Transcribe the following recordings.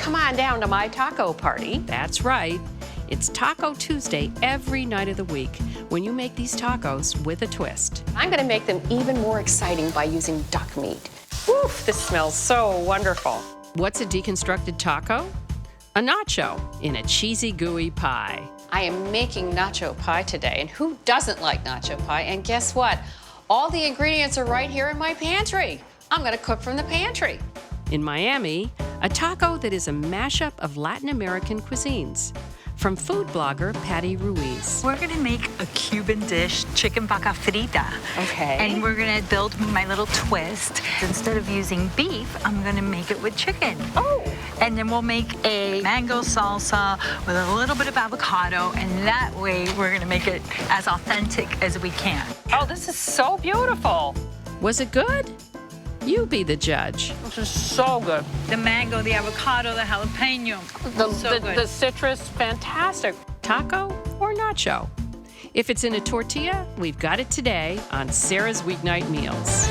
come on down to my taco party. That's right. It's Taco Tuesday every night of the week when you make these tacos with a twist. I'm gonna make them even more exciting by using duck meat. Woof, this smells so wonderful. What's a deconstructed taco? A nacho in a cheesy, gooey pie. I am making nacho pie today, and who doesn't like nacho pie? And guess what? All the ingredients are right here in my pantry. I'm gonna cook from the pantry. In Miami, a taco that is a mashup of Latin American cuisines. From food blogger Patty Ruiz. We're gonna make a Cuban dish, chicken vaca frita. Okay. And we're gonna build my little twist. Instead of using beef, I'm gonna make it with chicken. Oh. And then we'll make a mango salsa with a little bit of avocado, and that way we're gonna make it as authentic as we can. Oh, this is so beautiful. Was it good? You be the judge. This is so good. The mango, the avocado, the jalapeno. The citrus, fantastic. Taco or nacho? If it's in a tortilla, we've got it today on Sara's Weeknight Meals.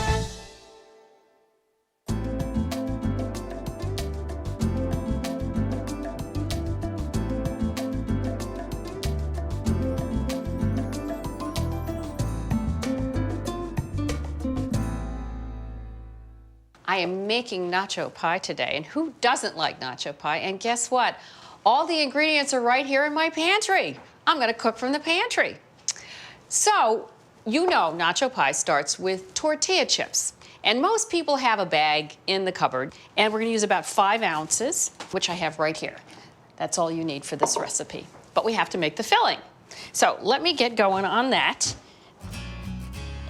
I am making nacho pie today, and who doesn't like nacho pie? And guess what? All the ingredients are right here in my pantry. I'm gonna cook from the pantry. So, you know nacho pie starts with tortilla chips. And most people have a bag in the cupboard, and we're gonna use about 5 ounces, which I have right here. That's all you need for this recipe. But we have to make the filling. So let me get going on that.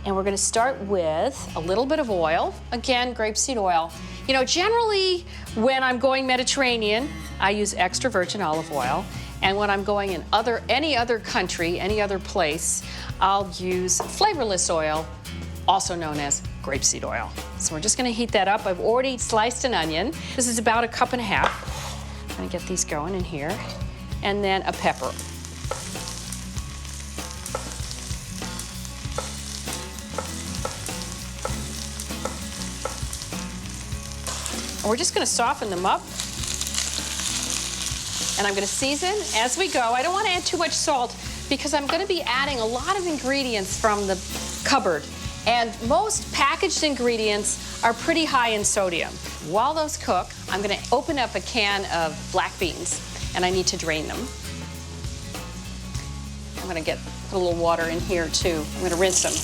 And we're gonna start with a little bit of oil. Again, grapeseed oil. You know, generally, when I'm going Mediterranean, I use extra virgin olive oil. And when I'm going in any other country, any other place, I'll use flavorless oil, also known as grapeseed oil. So we're just gonna heat that up. I've already sliced an onion. This is about 1.5 cups. I'm gonna get these going in here. And then a pepper. We're just gonna soften them up. And I'm gonna season as we go. I don't wanna add too much salt because I'm gonna be adding a lot of ingredients from the cupboard. And most packaged ingredients are pretty high in sodium. While those cook, I'm gonna open up a can of black beans, and I need to drain them. I'm gonna put a little water in here too. I'm gonna rinse them.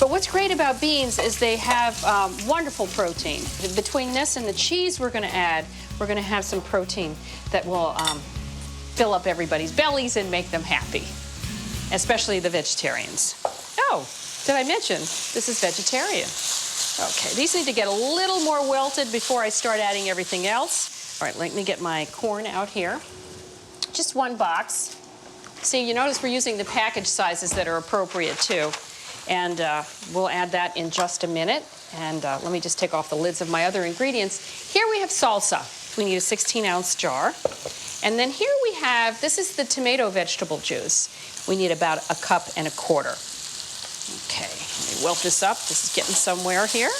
But what's great about beans is they have wonderful protein. Between this and the cheese we're gonna add, we're gonna have some protein that will fill up everybody's bellies and make them happy, especially the vegetarians. Oh, did I mention this is vegetarian? Okay, these need to get a little more wilted before I start adding everything else. All right, let me get my corn out here. Just 1 box. See, you notice we're using the package sizes that are appropriate too. And we'll add that in just a minute. And let me just take off the lids of my other ingredients. Here we have salsa. We need a 16-ounce jar. And then here we have, this is the tomato vegetable juice. We need about 1.25 cups. Okay, let me wilt this up. This is getting somewhere here.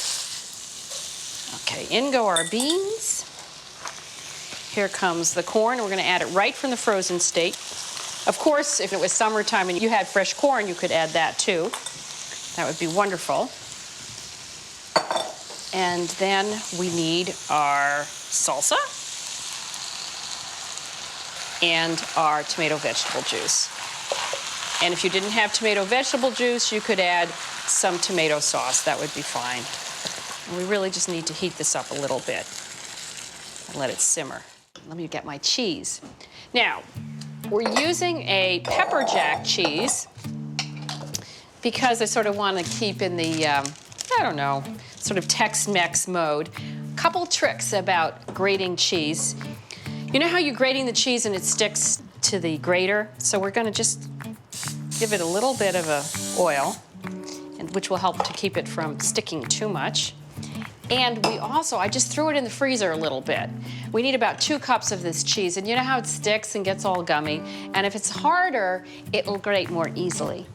Okay, in go our beans. Here comes the corn. We're gonna add it right from the frozen state. Of course, if it was summertime and you had fresh corn, you could add that too. That would be wonderful. And then we need our salsa and our tomato vegetable juice. And if you didn't have tomato vegetable juice, you could add some tomato sauce. That would be fine. And we really just need to heat this up a little bit and let it simmer. Let me get my cheese. Now, we're using a pepper jack cheese because I sort of want to keep in the, I don't know, sort of Tex-Mex mode. Couple tricks about grating cheese. You know how you're grating the cheese and it sticks to the grater? So we're gonna just give it a little bit of oil, which will help to keep it from sticking too much. And we also, I just threw it in the freezer a little bit. We need about 2 cups of this cheese, and you know how it sticks and gets all gummy? And if it's harder, it'll grate more easily.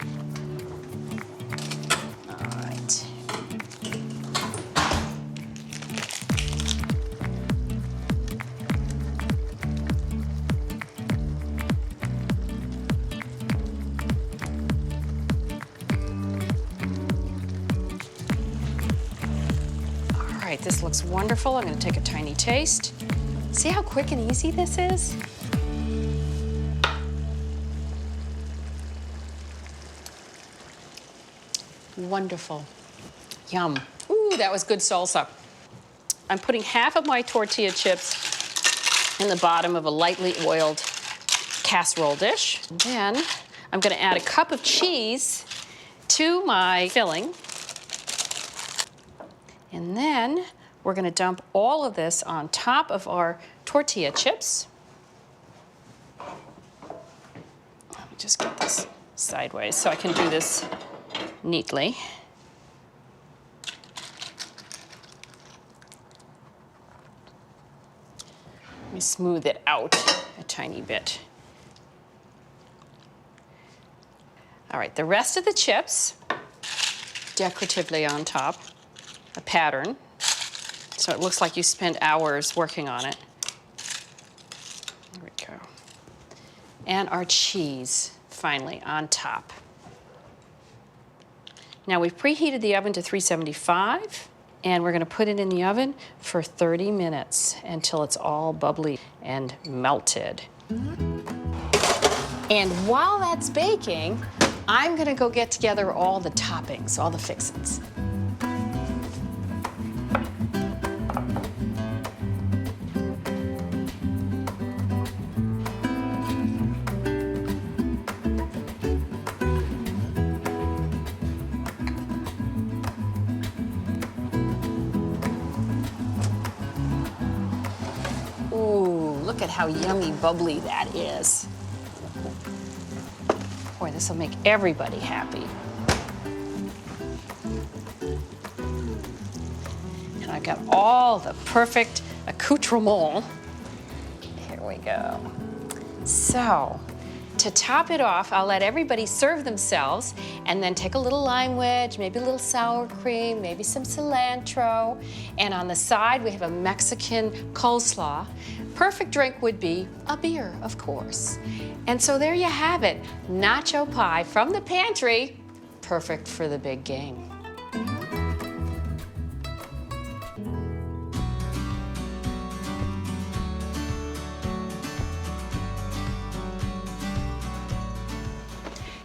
right, this looks wonderful. I'm gonna take a tiny taste. See how quick and easy this is? Wonderful. Yum. Ooh, that was good salsa. I'm putting half of my tortilla chips in the bottom of a lightly oiled casserole dish. And then I'm gonna add a cup of cheese to my filling. And then we're gonna dump all of this on top of our tortilla chips. Let me just get this sideways so I can do this neatly. Let me smooth it out a tiny bit. All right, the rest of the chips, decoratively on top, a pattern, so it looks like you spent hours working on it. There we go. And our cheese, finally, on top. Now we've preheated the oven to 375, and we're gonna put it in the oven for 30 minutes until it's all bubbly and melted. And while that's baking, I'm gonna go get together all the toppings, all the fixings. Look at how yummy bubbly that is. Boy, this will make everybody happy. And I've got all the perfect accoutrement. Here we go. So, to top it off, I'll let everybody serve themselves and then take a little lime wedge, maybe a little sour cream, maybe some cilantro. And on the side, we have a Mexican coleslaw. Perfect drink would be a beer, of course. And so there you have it, nacho pie from the pantry, perfect for the big game.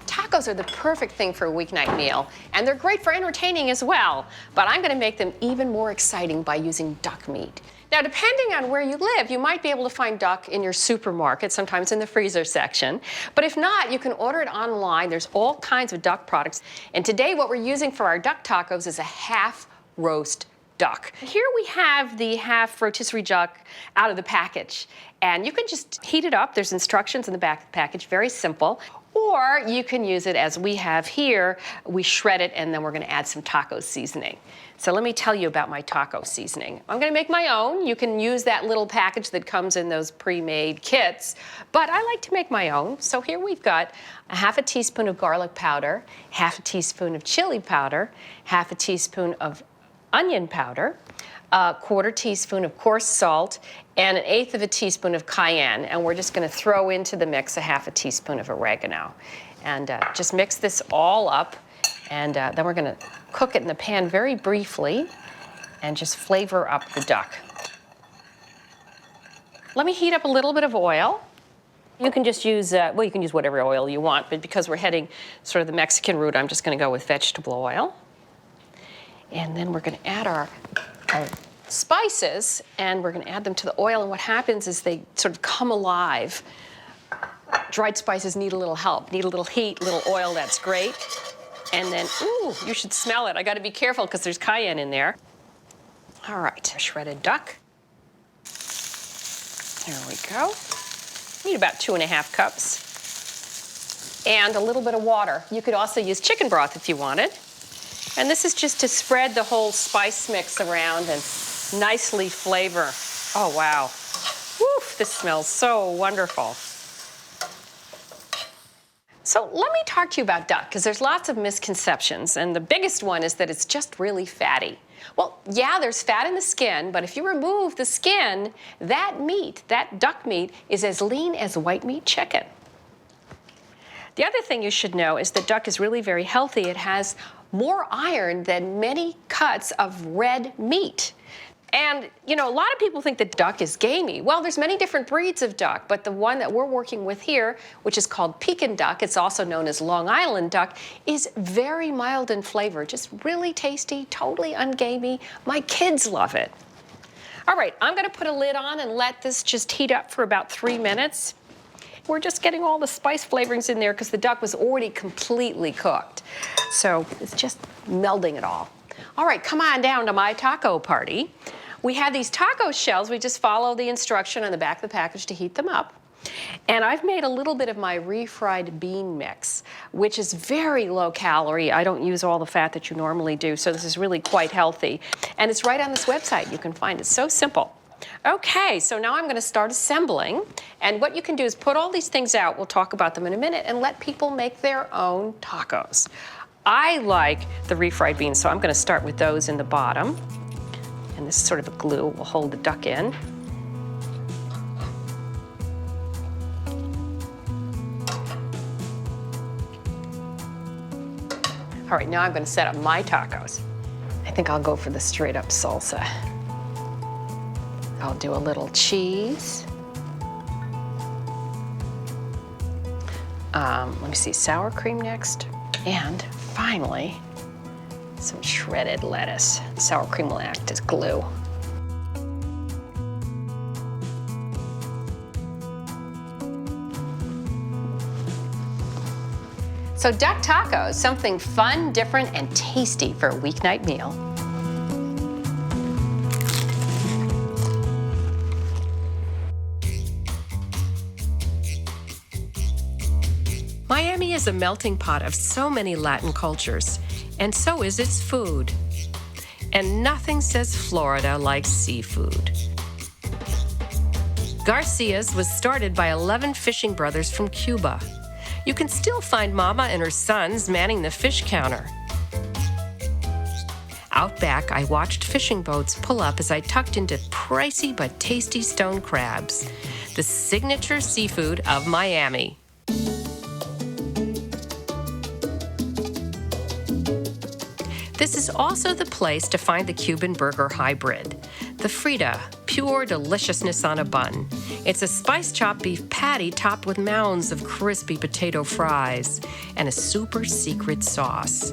Tacos are the perfect thing for a weeknight meal, and they're great for entertaining as well, but I'm gonna make them even more exciting by using duck meat. Now, depending on where you live, you might be able to find duck in your supermarket, sometimes in the freezer section. But if not, you can order it online. There's all kinds of duck products. And today, what we're using for our duck tacos is a half roast duck. Here we have the half rotisserie duck out of the package. And you can just heat it up. There's instructions in the back of the package, very simple. Or you can use it as we have here. We shred it, and then we're gonna add some taco seasoning. So let me tell you about my taco seasoning. I'm gonna make my own. You can use that little package that comes in those pre-made kits, but I like to make my own. So here we've got a half a teaspoon of garlic powder, half a teaspoon of chili powder, half a teaspoon of onion powder, a quarter teaspoon of coarse salt, and 1/8 of a teaspoon of cayenne. And we're just gonna throw into the mix a half a teaspoon of oregano. And just mix this all up. And then we're gonna cook it in the pan very briefly and just flavor up the duck. Let me heat up a little bit of oil. You can just use, well, you can use whatever oil you want, but because we're heading sort of the Mexican route, I'm just gonna go with vegetable oil. And then we're gonna add our spices, and we're gonna add them to the oil, and what happens is they sort of come alive. Dried spices need a little help, need a little heat, a little oil, that's great. And then, ooh, you should smell it. I gotta be careful because there's cayenne in there. All right, shredded duck. There we go. Need about 2½ cups. And a little bit of water. You could also use chicken broth if you wanted. And this is just to spread the whole spice mix around and nicely flavor. Oh, wow. Woof, this smells so wonderful. So let me talk to you about duck, because there's lots of misconceptions, and the biggest one is that it's just really fatty. Well, yeah, there's fat in the skin, but if you remove the skin, that meat, that duck meat, is as lean as white meat chicken. The other thing you should know is that duck is really very healthy. It has more iron than many cuts of red meat. And, you know, a lot of people think that duck is gamey. Well, there's many different breeds of duck, but the one that we're working with here, which is called Pekin duck, it's also known as Long Island duck, is very mild in flavor, just really tasty, totally ungamey. My kids love it. All right, I'm gonna put a lid on and let this just heat up for about 3 minutes. We're just getting all the spice flavorings in there because the duck was already completely cooked. So it's just melding it all. All right, come on down to my taco party. We have these taco shells. We just follow the instruction on the back of the package to heat them up. And I've made a little bit of my refried bean mix, which is very low calorie. I don't use all the fat that you normally do, so this is really quite healthy. And it's right on this website. You can find it. So simple. Okay, so now I'm going to start assembling. And what you can do is put all these things out. We'll talk about them in a minute, and let people make their own tacos. I like the refried beans, so I'm going to start with those in the bottom. And this is sort of a glue. Will hold the duck in. All right, now I'm going to set up my tacos. I think I'll go for the straight up salsa. I'll do a little cheese. Let me see, sour cream next. And finally, some shredded lettuce. Sour cream will act as glue. So duck tacos, something fun, different, and tasty for a weeknight meal. Miami is a melting pot of so many Latin cultures, and so is its food. And nothing says Florida like seafood. Garcia's was started by 11 fishing brothers from Cuba. You can still find Mama and her sons manning the fish counter. Out back, I watched fishing boats pull up as I tucked into pricey but tasty stone crabs, the signature seafood of Miami. This is also the place to find the Cuban burger hybrid, the frita, pure deliciousness on a bun. It's a spice-chopped beef patty topped with mounds of crispy potato fries and a super secret sauce.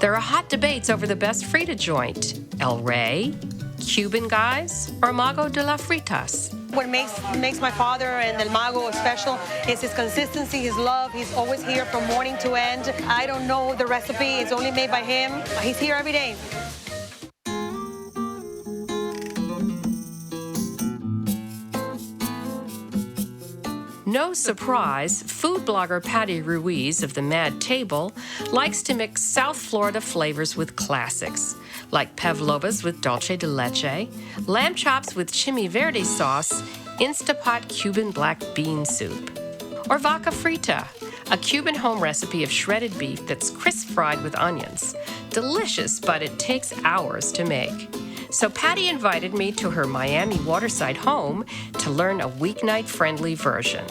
There are hot debates over the best frita joint, El Rey, Cuban guys, or Mago de las Fritas. What makes my father and El Mago special is his consistency, his love. He's always here from morning to end. I don't know the recipe. It's only made by him. He's here every day. No surprise, food blogger Patty Ruiz of the Mad Table likes to mix South Florida flavors with classics, like pavlovas with dulce de leche, lamb chops with chimi verde sauce, Instapot Cuban black bean soup, or vaca frita, a Cuban home recipe of shredded beef that's crisp fried with onions. Delicious, but it takes hours to make. So Patty invited me to her Miami waterside home to learn a weeknight-friendly version.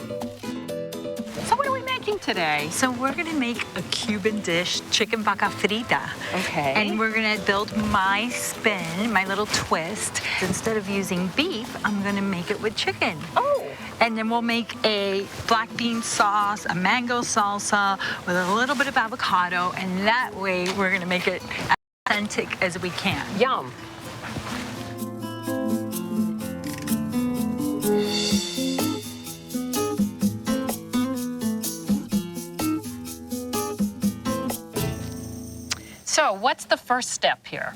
So what are we making today? So we're gonna make a Cuban dish, chicken vaca frita. Okay. And we're gonna build my spin, my little twist. Instead of using beef, I'm gonna make it with chicken. Oh. And then we'll make a black bean sauce, a mango salsa with a little bit of avocado, and that way we're gonna make it as authentic as we can. Yum. So what's the first step here?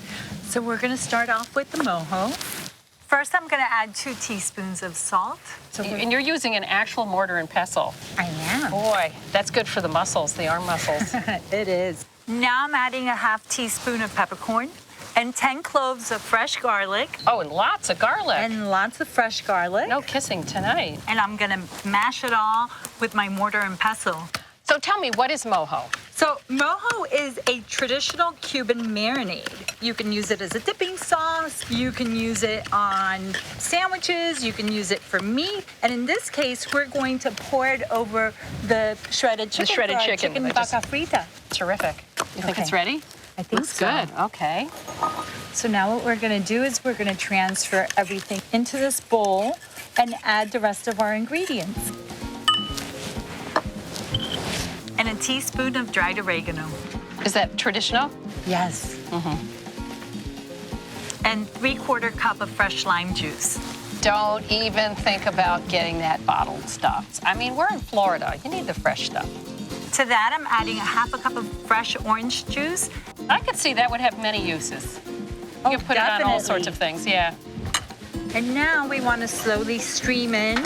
So we're gonna start off with the mojo. First, I'm gonna add 2 teaspoons of salt. And you're using an actual mortar and pestle. I am. Boy, that's good for the muscles, the arm muscles. It is. Now I'm adding a ½ teaspoon of peppercorn and 10 cloves of fresh garlic. Oh, and lots of garlic. And lots of fresh garlic. No kissing tonight. And I'm gonna mash it all with my mortar and pestle. So tell me, what is mojo? So mojo is a traditional Cuban marinade. You can use it as a dipping sauce. You can use it on sandwiches. You can use it for meat. And in this case, we're going to pour it over the shredded chicken. The shredded for our chicken. Chicken vaca frita. Terrific. You think Okay. it's ready? I think Looks so. good. Okay. So now what we're gonna do is we're gonna transfer everything into this bowl and add the rest of our ingredients. And a teaspoon of dried oregano. Is that traditional? Yes. And 3/4 cup of fresh lime juice. Don't even think about getting that bottled stuff. I mean, we're in Florida. You need the fresh stuff. To that, I'm adding a 1/2 cup of fresh orange juice. I could see that would have many uses. You can put it on all sorts of things, yeah. And now we want to slowly stream in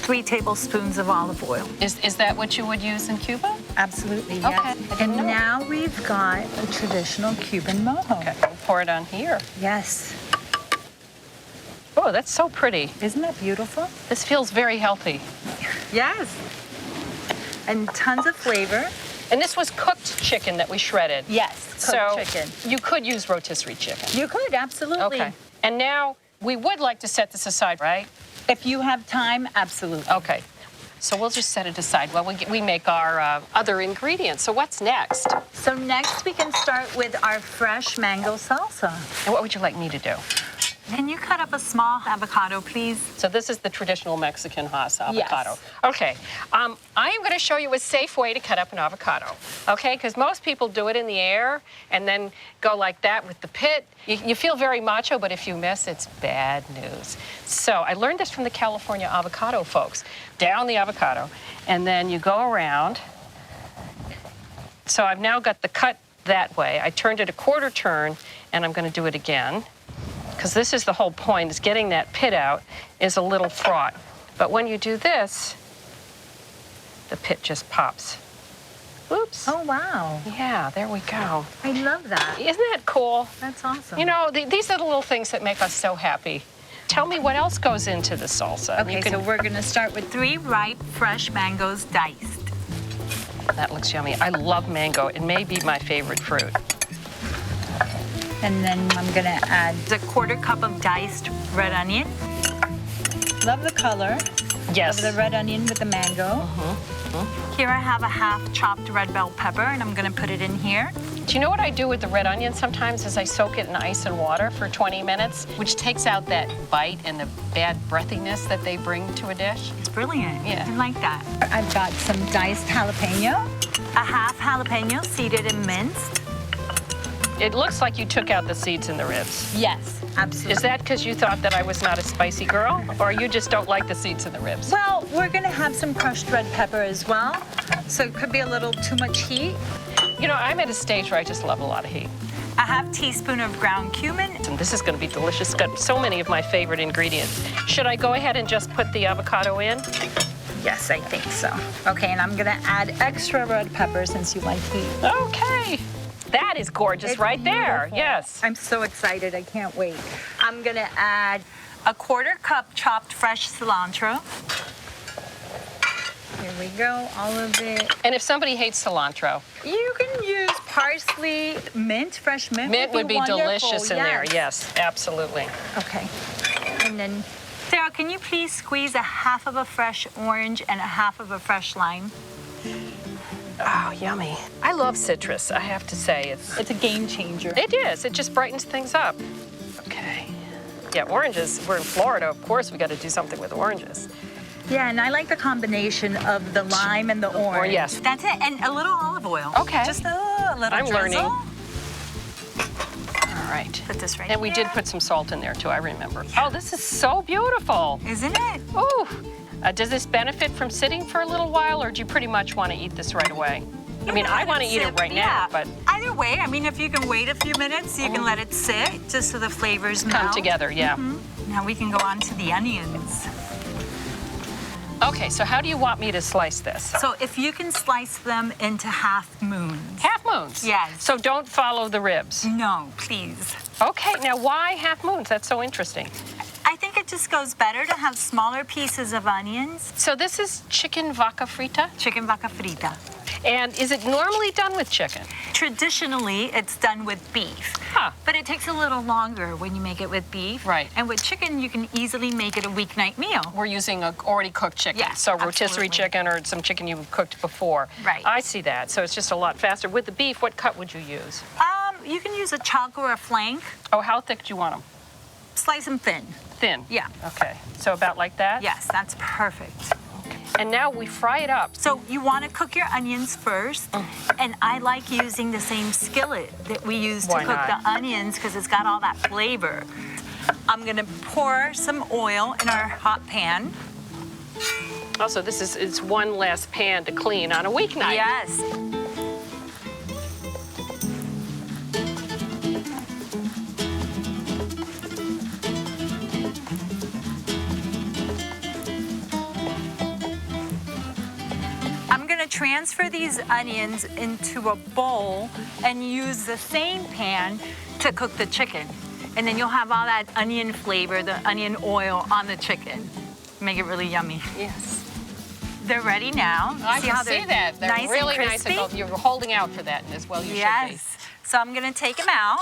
3 tablespoons of olive oil. Is that what you would use in Cuba? Absolutely, Okay, yes. I And didn't know. now we've got a traditional Cuban mojo. Okay, we'll pour it on here. Yes. Oh, that's so pretty. Isn't that beautiful? This feels very healthy. Yes. And tons of flavor. And this was cooked chicken that we shredded. Yes, So cooked chicken. you could use rotisserie chicken. You could, absolutely. Okay. And now we would like to set this aside, right? If you have time, absolutely. Okay. So we'll just set it aside while we make our other ingredients. So what's next? So next we can start with our fresh mango salsa. And what would you like me to do? Can you cut up a small avocado, please? So this is the traditional Mexican Haas avocado. Yes. Okay. I am going to show you a safe way to cut up an avocado. Okay? Because most people do it in the air and then go like that with the pit. You feel very macho, but if you miss, it's bad news. So I learned this from the California avocado folks. Down the avocado, and then you go around. So I've now got the cut that way. I turned it a 1/4 turn, and I'm going to do it again. Because this is the whole point, is getting that pit out is a little fraught. But when you do this, the pit just pops. Oops. Oh, wow. Yeah, there we go. I love that. Isn't that cool? That's awesome. You know, these are the little things that make us so happy. Tell me what else goes into the salsa. Okay, so we're gonna start with 3 ripe, fresh mangoes diced. That looks yummy. I love mango. It may be my favorite fruit. And then I'm gonna add a 1/4 cup of diced red onion. Love the color Yes. of the red onion with the mango. Here I have a 1/2 chopped red bell pepper, and I'm gonna put it in here. Do you know what I do with the red onion sometimes is I soak it in ice and water for 20 minutes, which takes out that bite and the bad breathiness that they bring to a dish. It's brilliant. Yeah. I like that. I've got some diced jalapeno, a 1/2 jalapeno seeded and minced. It looks like you took out the seeds and the ribs. Yes, absolutely. Is that because you thought that I was not a spicy girl, or you just don't like the seeds and the ribs? Well, we're gonna have some crushed red pepper as well, so it could be a little too much heat. You know, I'm at a stage where I just love a lot of heat. A 1/2 teaspoon of ground cumin. And this is going to be delicious. It's got so many of my favorite ingredients. Should I go ahead and just put the avocado in? Yes, I think so. Okay, and I'm gonna add extra red pepper since you like heat. Okay. That is gorgeous It's right there. beautiful. Yes. I'm so excited, I can't wait. I'm gonna add a 1/4 cup chopped fresh cilantro. Here we go, all of it. And if somebody hates cilantro, You can use parsley, mint, fresh mint. mint would be wonderful, delicious in there. Yes, absolutely. Okay. And then, Sarah, can you please squeeze a 1/2 of a fresh orange and a 1/2 of a fresh lime? Oh, yummy. I love citrus, I have to say. It's a game changer. It is. It just brightens things up. Okay. Yeah, oranges. We're in Florida. Of course, we got to do something with oranges. Yeah, and I like the combination of the lime and the orange. yes. That's it, and a little olive oil. Okay. Just a little I'm drizzle. learning. All right. Put this right And we here. did put some salt in there, too, I remember. Oh, this is so beautiful. Isn't it? Ooh. Does this benefit from sitting for a little while, or do you pretty much want to eat this right away? I mean, I want to eat it right now, but Either way, I mean, if you can wait a few minutes, you can let it sit just so the flavors come melt. together, yeah. Now we can go on to the onions. Okay, so how do you want me to slice this? So if you can slice them into half moons. Half moons? Yes. So don't follow the ribs. No, please. Okay, now why half moons? That's so interesting. I think it just goes better to have smaller pieces of onions. So this is chicken vaca frita, Chicken vaca frita. and is it normally done with chicken? Traditionally, it's done with beef. Huh. But it takes a little longer when you make it with beef. Right. And with chicken, you can easily make it a weeknight meal. We're using a already cooked chicken, Yeah, so rotisserie absolutely. chicken or some chicken you've cooked before. Right. I see that, so it's just a lot faster. With the beef, what cut would you use? you can use a chuck or a flank. Oh, how thick do you want them? Slice them thin. Thin? Yeah. Okay, so about like that? Yes, that's perfect. And now we fry it up. So you want to cook your onions first, and I like using the same skillet that we use to Why cook not? the onions because it's got all that flavor. I'm gonna pour some oil in our hot pan. Also, it's one less pan to clean on a weeknight. Yes. I'm gonna transfer these onions into a bowl and use the same pan to cook the chicken. And then you'll have all that onion flavor, the onion oil on the chicken. Make it really yummy. Yes. They're ready now. I can see that. They're nice really and nice. crispy? You're holding out for that as well. You should Yes. So I'm gonna take them out,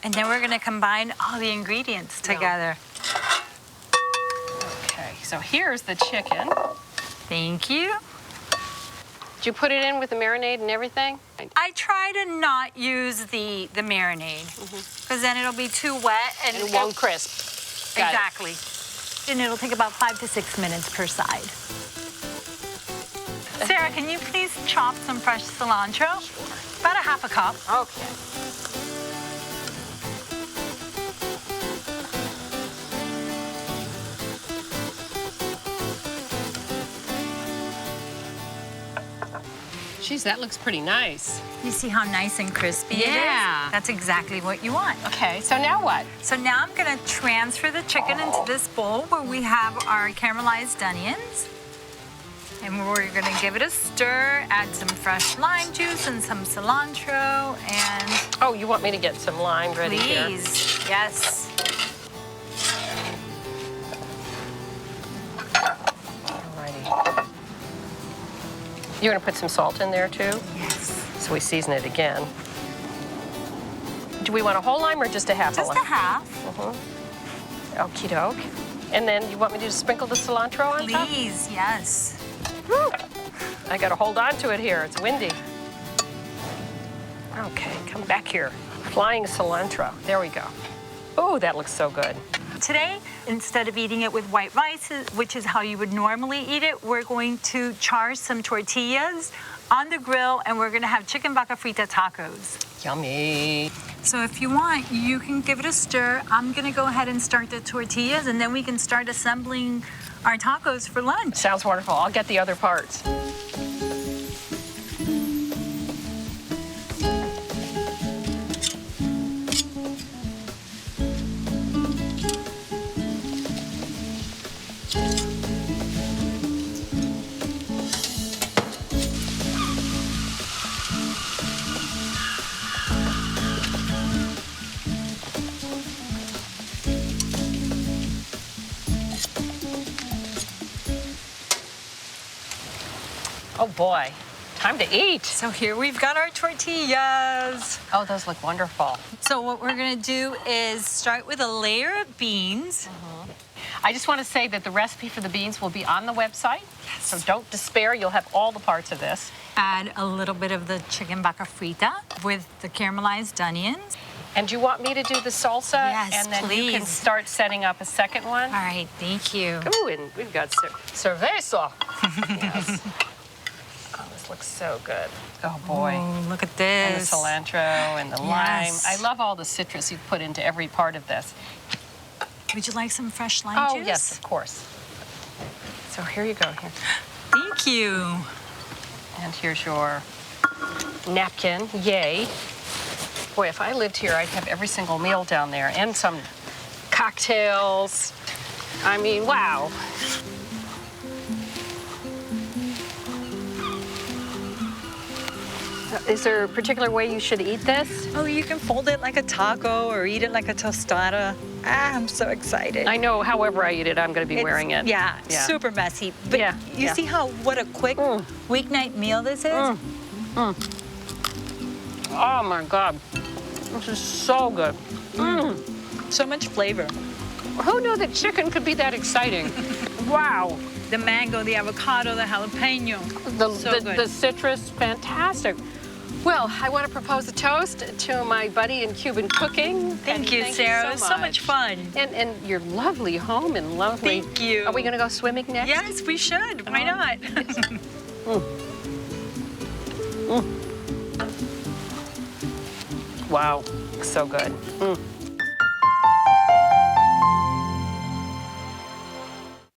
and then we're gonna combine all the ingredients together. be. Okay, so here's the chicken. Thank you. Did you put it in with the marinade and everything? I try to not use the marinade, because then it'll be too wet And it won't crisp. Got it. Exactly. And it'll take about 5 to 6 minutes per side. Sarah, can you please chop some fresh cilantro? About a half a cup. Okay. Geez, that looks pretty nice. You see how nice and crispy it Yeah. is? That's exactly what you want. Okay, so now what? So now I'm gonna transfer the chicken into this bowl where we have our caramelized onions. And we're gonna give it a stir, add some fresh lime juice and some cilantro, and Oh, you want me to get some lime ready here? please, yes. Alrighty. You're gonna put some salt in there too? Yes. So we season it again. Do we want a whole lime or just a half a Just lime? a half, Okie doke. And then you want me to just sprinkle the cilantro on top? please, yes. Woo! I gotta hold on to it here, it's windy. Okay, come back here. Flying cilantro, there we go. Oh, that looks so good. Today, instead of eating it with white rice, which is how you would normally eat it, we're going to char some tortillas on the grill, and we're gonna have chicken vaca frita tacos. Yummy. So if you want, you can give it a stir. I'm gonna go ahead and start the tortillas, and then we can start assembling our tacos for lunch. Sounds wonderful. I'll get the other parts. Oh boy, time to eat. So here we've got our tortillas. Oh, those look wonderful. So what we're gonna do is start with a layer of beans. I just want to say that the recipe for the beans will be on the website. Yes. So don't despair, you'll have all the parts of this. Add a little bit of the chicken vaca frita with the caramelized onions. And do you want me to do the salsa? Yes, and then you can please. start setting up a second one? All right, thank you. Ooh, and we've got cerveza. Yes. Oh, this looks so good. Oh boy. Oh, look at And the this. cilantro and the lime. Yes. I love all the citrus you put into every part of this. Would you like some fresh lime Oh, juice? yes, of course. So here you go. Here. Thank you. And here's your napkin. Yay. Boy, if I lived here, I'd have every single meal down there and some cocktails. I mean, wow. Is there a particular way you should eat this? Oh, you can fold it like a taco or eat it like a tostada. I'm so excited. I know, however I eat it, I'm going to be wearing it. Yeah, super messy. But Yeah, you yeah. see what a quick weeknight meal this is? Oh my God. This is so good. So much flavor. Who knew that chicken could be that exciting? Wow. The mango, the avocado, the jalapeno. The So good. citrus, fantastic. Well, I want to propose a toast to my buddy in Cuban cooking. Thank Patty, you, Sarah. It was so much fun. And your lovely home and lovely. Thank you. Are we going to go swimming next? Yes, we should. Why not? Wow, so good.